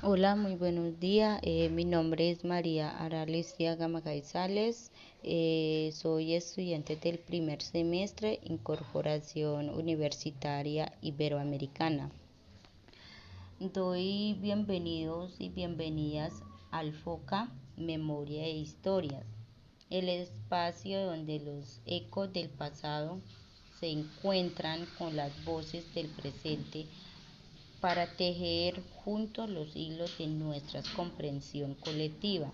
Hola, muy buenos días. Mi nombre es María Aralesia Gamagaizales. Soy estudiante del primer semestre Incorporación Universitaria Iberoamericana. Doy bienvenidos y bienvenidas al FOCA Memoria e Historias, el espacio donde los ecos del pasado se encuentran con las voces del presente para tejer juntos los hilos de nuestra comprensión colectiva.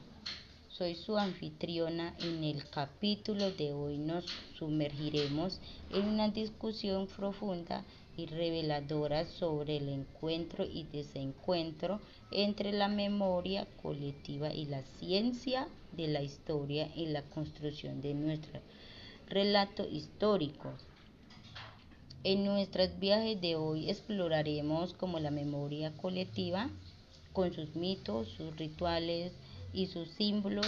Soy su anfitriona. En el capítulo de hoy nos sumergiremos en una discusión profunda y reveladora sobre el encuentro y desencuentro entre la memoria colectiva y la ciencia de la historia en la construcción de nuestro relato histórico. En nuestros viajes de hoy exploraremos cómo la memoria colectiva, con sus mitos, sus rituales y sus símbolos,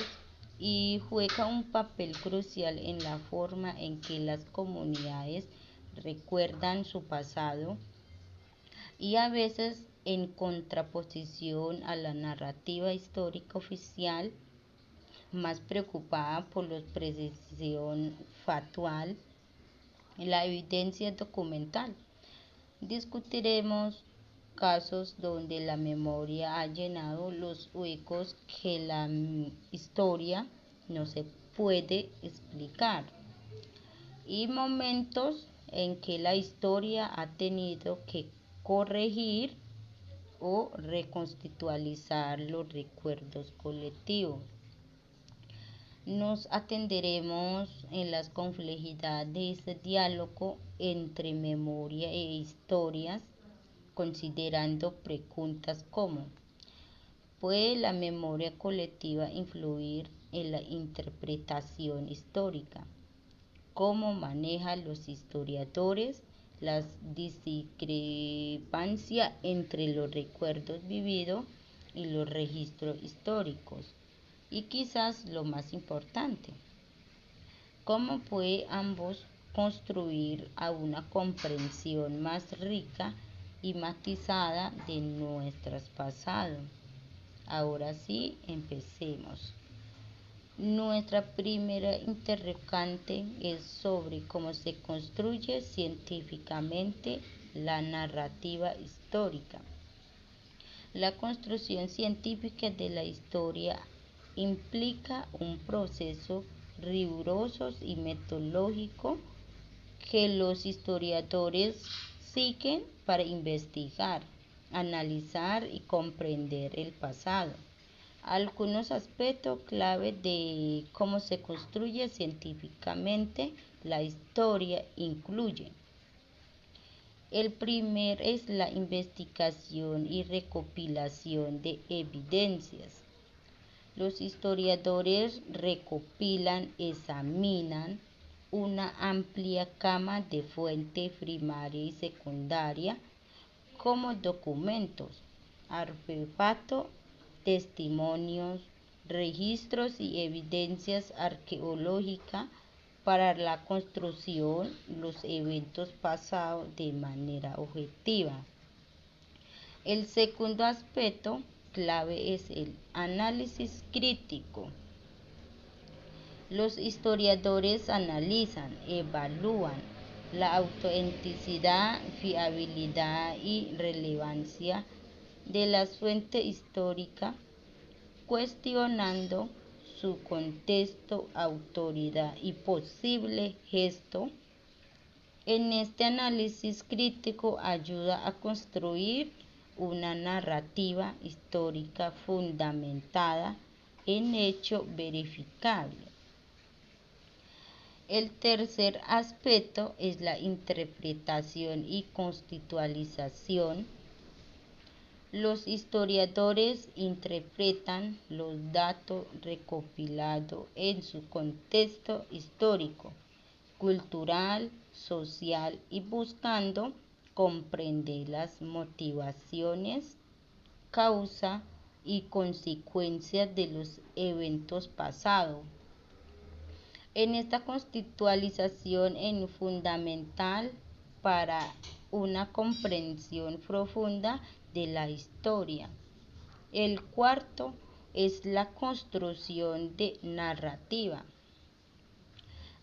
y juega un papel crucial en la forma en que las comunidades recuerdan su pasado y a veces en contraposición a la narrativa histórica oficial, más preocupada por la precisión factual y la evidencia documental. Discutiremos casos donde la memoria ha llenado los huecos que la historia no se puede explicar y momentos en que la historia ha tenido que corregir o reconstitualizar los recuerdos colectivos. Nos atenderemos en las complejidades de este diálogo entre memoria e historias, considerando preguntas como: ¿puede la memoria colectiva influir en la interpretación histórica? ¿Cómo manejan los historiadores las discrepancias entre los recuerdos vividos y los registros históricos? Y quizás lo más importante, ¿cómo pueden ambos construir a una comprensión más rica y matizada de nuestro pasado? Ahora sí, empecemos. Nuestra primera interrogante es sobre cómo se construye científicamente la narrativa histórica. La construcción científica de la historia implica un proceso riguroso y metodológico que los historiadores siguen para investigar, analizar y comprender el pasado. Algunos aspectos clave de cómo se construye científicamente la historia incluyen: el primer es la investigación y recopilación de evidencias. Los historiadores recopilan, examinan una amplia gama de fuentes primaria y secundaria como documentos, artefactos, testimonios, registros y evidencias arqueológicas para la construcción los eventos pasados de manera objetiva. El segundo aspecto clave es el análisis crítico. Los historiadores analizan, evalúan la autenticidad, fiabilidad y relevancia de las fuentes históricas, cuestionando su contexto, autoridad y posible gesto. En este análisis crítico ayuda a construir una narrativa histórica fundamentada en hechos verificables. El tercer aspecto es la interpretación y contextualización. Los historiadores interpretan los datos recopilados en su contexto histórico, cultural, social y buscando comprender las motivaciones, causa y consecuencias de los eventos pasados. En esta contextualización es fundamental para una comprensión profunda de la historia. El cuarto es la construcción de narrativa.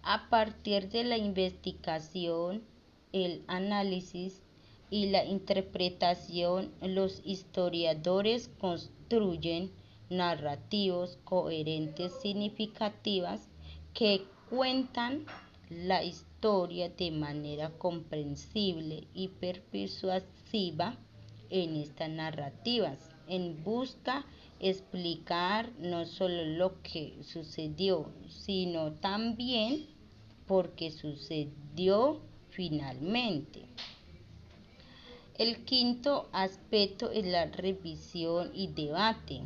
A partir de la investigación, el análisis y la interpretación, los historiadores construyen narrativas coherentes significativas que cuentan la historia de manera comprensible y persuasiva. En estas narrativas en busca explicar no solo lo que sucedió, sino también por qué sucedió finalmente. El quinto aspecto es la revisión y debate.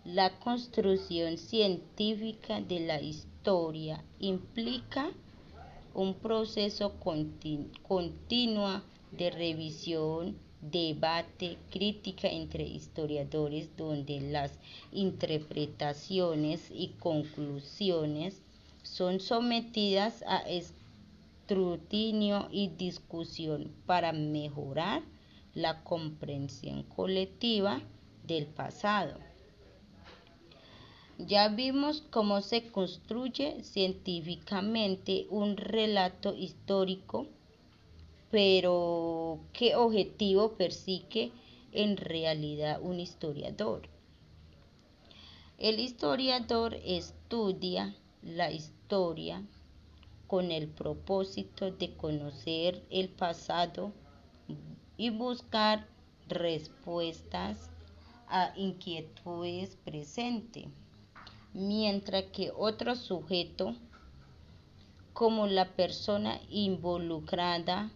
La construcción científica de la historia implica un proceso continuo de revisión, debate, crítica entre historiadores, donde las interpretaciones y conclusiones son sometidas a escrutinio y discusión para mejorar la comprensión colectiva del pasado. Ya vimos cómo se construye científicamente un relato histórico, pero ¿qué objetivo persigue en realidad un historiador? El historiador estudia la historia con el propósito de conocer el pasado y buscar respuestas a inquietudes presentes, mientras que otro sujeto, como la persona involucrada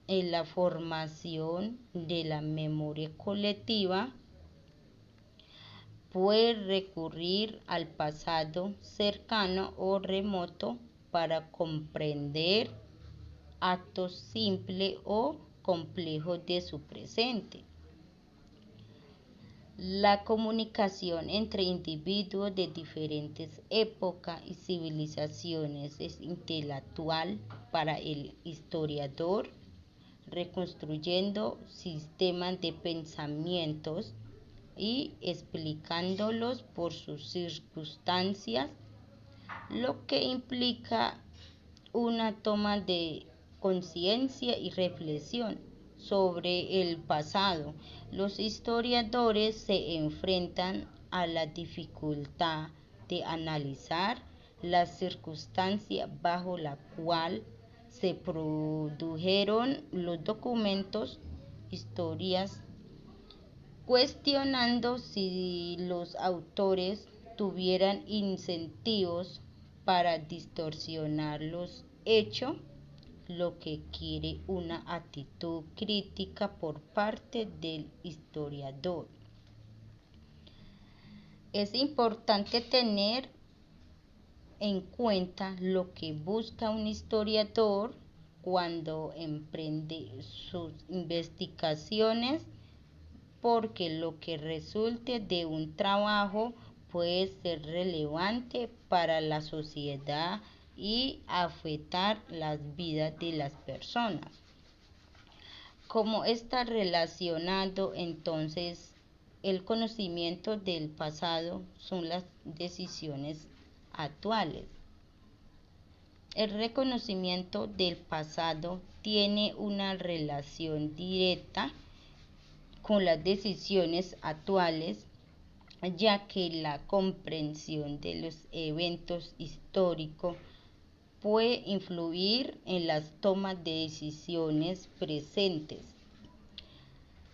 en la formación de la memoria colectiva, puede recurrir al pasado cercano o remoto para comprender actos simples o complejos de su presente. La comunicación entre individuos de diferentes épocas y civilizaciones es intelectual para el historiador, reconstruyendo sistemas de pensamientos y explicándolos por sus circunstancias, lo que implica una toma de conciencia y reflexión sobre el pasado. Los historiadores se enfrentan a la dificultad de analizar las circunstancias bajo la cual se produjeron los documentos, historias, cuestionando si los autores tuvieran incentivos para distorsionar los hechos, lo que quiere una actitud crítica por parte del historiador. Es importante tener en cuenta lo que busca un historiador cuando emprende sus investigaciones, porque lo que resulte de un trabajo puede ser relevante para la sociedad y afectar las vidas de las personas. ¿Cómo está relacionado entonces el conocimiento del pasado son las decisiones actuales? El reconocimiento del pasado tiene una relación directa con las decisiones actuales, ya que la comprensión de los eventos históricos puede influir en las tomas de decisiones presentes.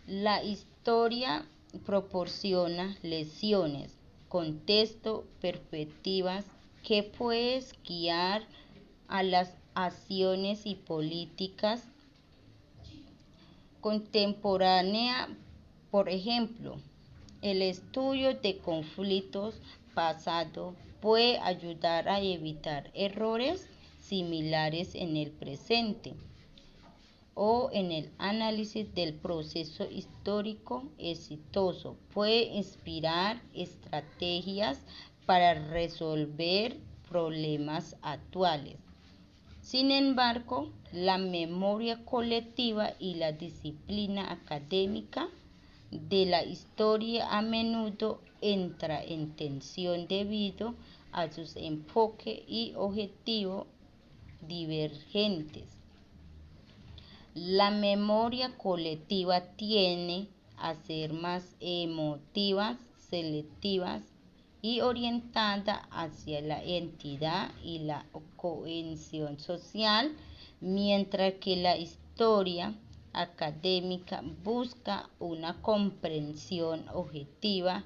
La historia proporciona lecciones, contexto, perspectivas que pueden guiar a las acciones y políticas contemporáneas. Por ejemplo, el estudio de conflictos pasados puede ayudar a evitar errores similares en el presente, o en el análisis del proceso histórico exitoso puede inspirar estrategias para resolver problemas actuales. Sin embargo, la memoria colectiva y la disciplina académica de la historia a menudo entra en tensión debido a sus enfoques y objetivos divergentes. La memoria colectiva tiende a ser más emotiva, selectiva y orientada hacia la identidad y la cohesión social, mientras que la historia académica busca una comprensión objetiva,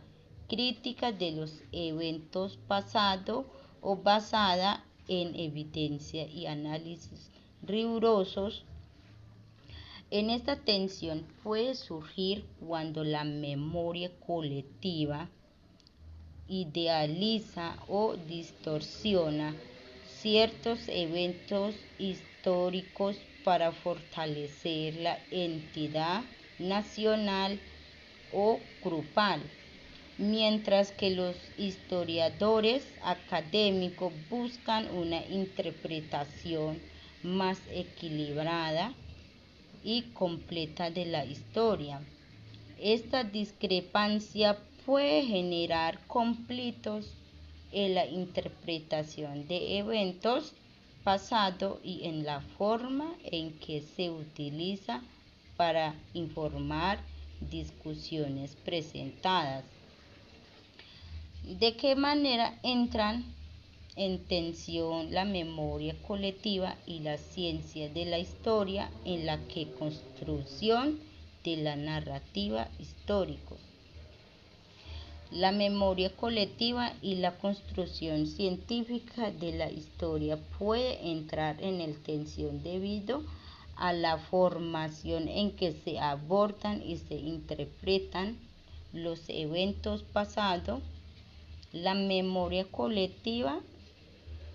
crítica de los eventos pasados o basada en evidencia y análisis rigurosos. En esta tensión puede surgir cuando la memoria colectiva idealiza o distorsiona ciertos eventos históricos para fortalecer la entidad nacional o grupal, mientras que los historiadores académicos buscan una interpretación más equilibrada y completa de la historia. Esta discrepancia puede generar conflictos en la interpretación de eventos pasados y en la forma en que se utiliza para informar discusiones presentadas. ¿De qué manera entran en tensión la memoria colectiva y la ciencia de la historia en la construcción de la narrativa histórica? La memoria colectiva y la construcción científica de la historia puede entrar en tensión debido a la formación en que se abordan y se interpretan los eventos pasados. La memoria colectiva,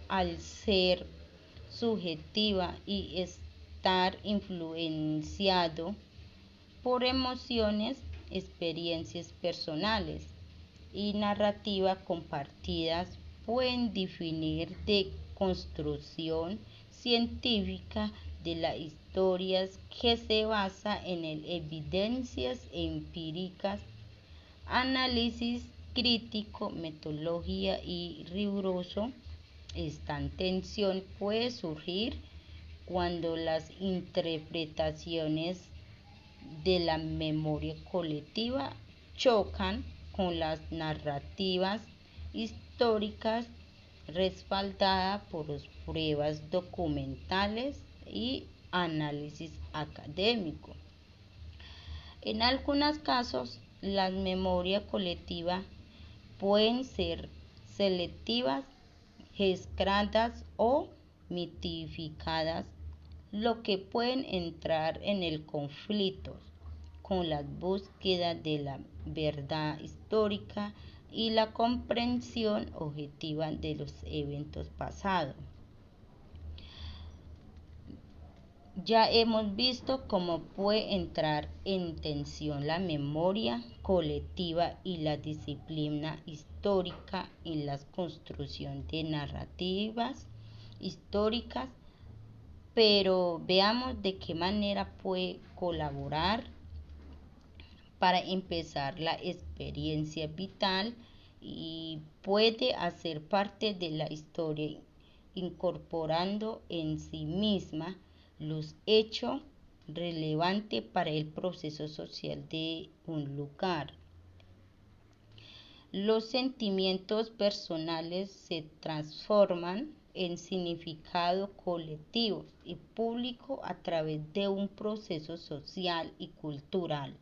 al ser subjetiva y estar influenciado por emociones, experiencias personales y narrativas compartidas, pueden definir de construcción científica de las historias que se basa en evidencias empíricas, análisis crítico, metodología y riguroso. Esta tensión puede surgir cuando las interpretaciones de la memoria colectiva chocan con las narrativas históricas respaldadas por pruebas documentales y análisis académico. En algunos casos, las memorias colectivas pueden ser selectivas, sesgadas o mitificadas, lo que pueden entrar en el conflicto con la búsqueda de la verdad histórica y la comprensión objetiva de los eventos pasados. Ya hemos visto cómo puede entrar en tensión la memoria colectiva y la disciplina histórica en la construcción de narrativas históricas, pero veamos de qué manera puede colaborar. Para empezar, la experiencia vital y puede hacer parte de la historia, incorporando en sí misma los hechos relevantes para el proceso social de un lugar. Los sentimientos personales se transforman en significado colectivo y público a través de un proceso social y cultural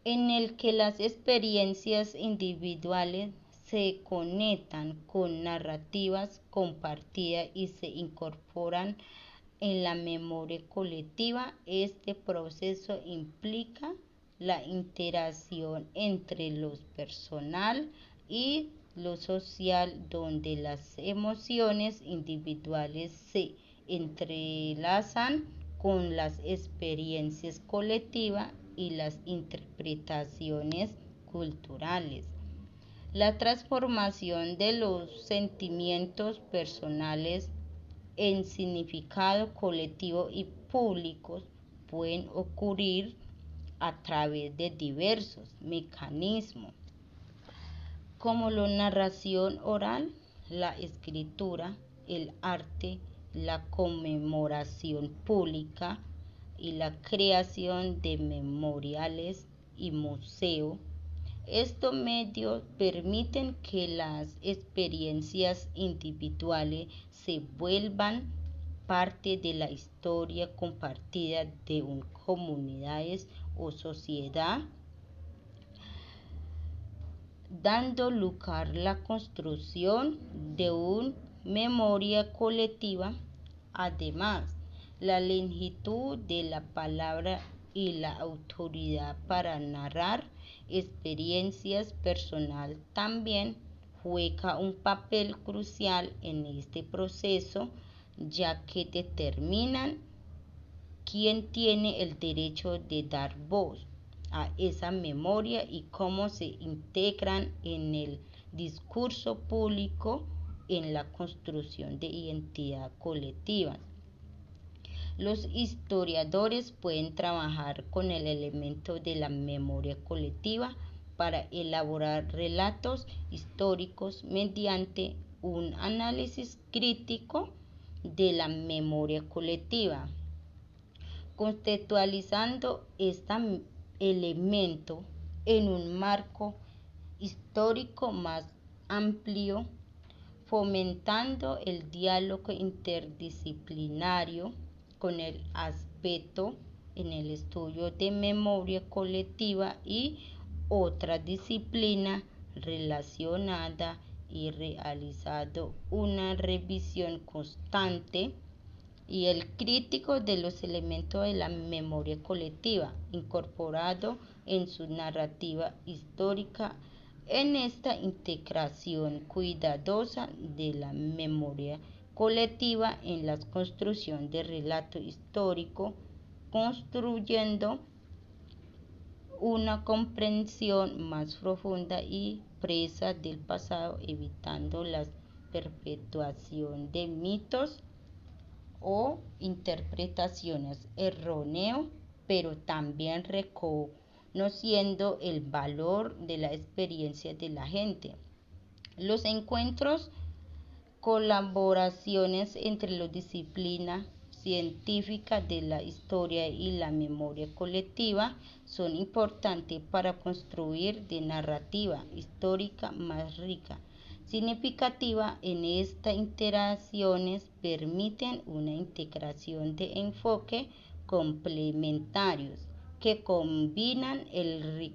en el que las experiencias individuales se conectan con narrativas compartidas y se incorporan en la memoria colectiva. Este proceso implica la interacción entre lo personal y lo social, donde las emociones individuales se entrelazan con las experiencias colectivas y las interpretaciones culturales. La transformación de los sentimientos personales en significado colectivo y público pueden ocurrir a través de diversos mecanismos, como la narración oral, la escritura, el arte, la conmemoración pública y la creación de memoriales y museos. Estos medios permiten que las experiencias individuales se vuelvan parte de la historia compartida de una comunidad o sociedad, dando lugar a la construcción de una memoria colectiva. Además, la longitud de la palabra y la autoridad para narrar experiencias personales también juega un papel crucial en este proceso, ya que determinan quién tiene el derecho de dar voz a esa memoria y cómo se integran en el discurso público en la construcción de identidad colectiva. Los historiadores pueden trabajar con el elemento de la memoria colectiva para elaborar relatos históricos mediante un análisis crítico de la memoria colectiva, contextualizando este elemento en un marco histórico más amplio, fomentando el diálogo interdisciplinario con el aspecto en el estudio de memoria colectiva y otra disciplina relacionada y realizando una revisión constante y el crítico de los elementos de la memoria colectiva incorporado en su narrativa histórica. En esta integración cuidadosa de la memoria colectiva en la construcción del relato histórico, construyendo una comprensión más profunda y precisa del pasado, evitando la perpetuación de mitos o interpretaciones erróneas, pero también reconociendo el valor de la experiencia de la gente. Los encuentros, colaboraciones entre las disciplinas científicas de la historia y la memoria colectiva son importantes para construir de narrativa histórica más rica. Significativa en estas interacciones permiten una integración de enfoques complementarios que combinan el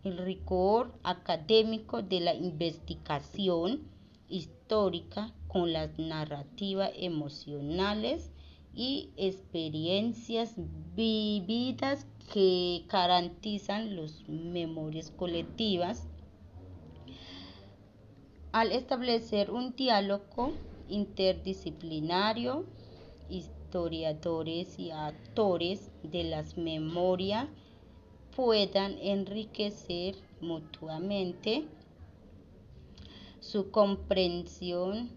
rigor académico de la investigación histórica con las narrativas emocionales y experiencias vividas que garantizan las memorias colectivas. Al establecer un diálogo interdisciplinario, historiadores y actores de las memorias puedan enriquecer mutuamente su comprensión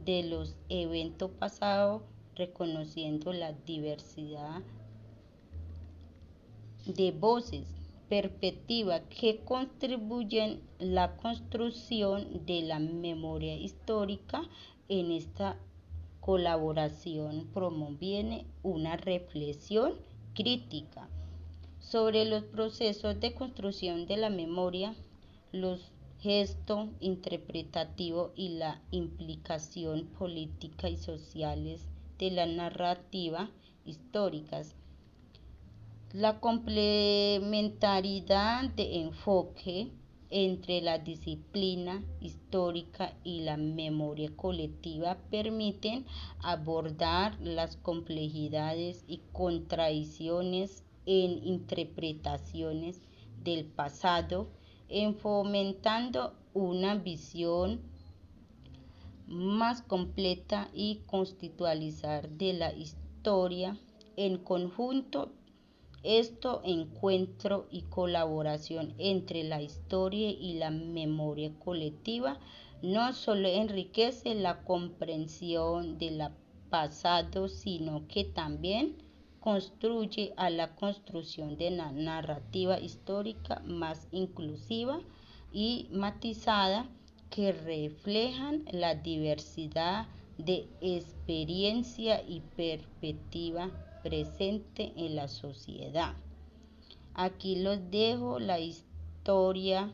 de los eventos pasados, reconociendo la diversidad de voces, perspectivas que contribuyen a la construcción de la memoria histórica. En esta colaboración promueve una reflexión crítica sobre los procesos de construcción de la memoria, los gestos interpretativos y la implicación política y sociales de la narrativa históricas. La complementariedad de enfoque entre la disciplina histórica y la memoria colectiva permiten abordar las complejidades y contradicciones en interpretaciones del pasado, en fomentando una visión más completa y contextualizar de la historia en conjunto. Este encuentro y colaboración entre la historia y la memoria colectiva no solo enriquece la comprensión del pasado, sino que también construye a la construcción de una narrativa histórica más inclusiva y matizada que reflejan la diversidad de experiencia y perspectiva presente en la sociedad. Aquí los dejo la historia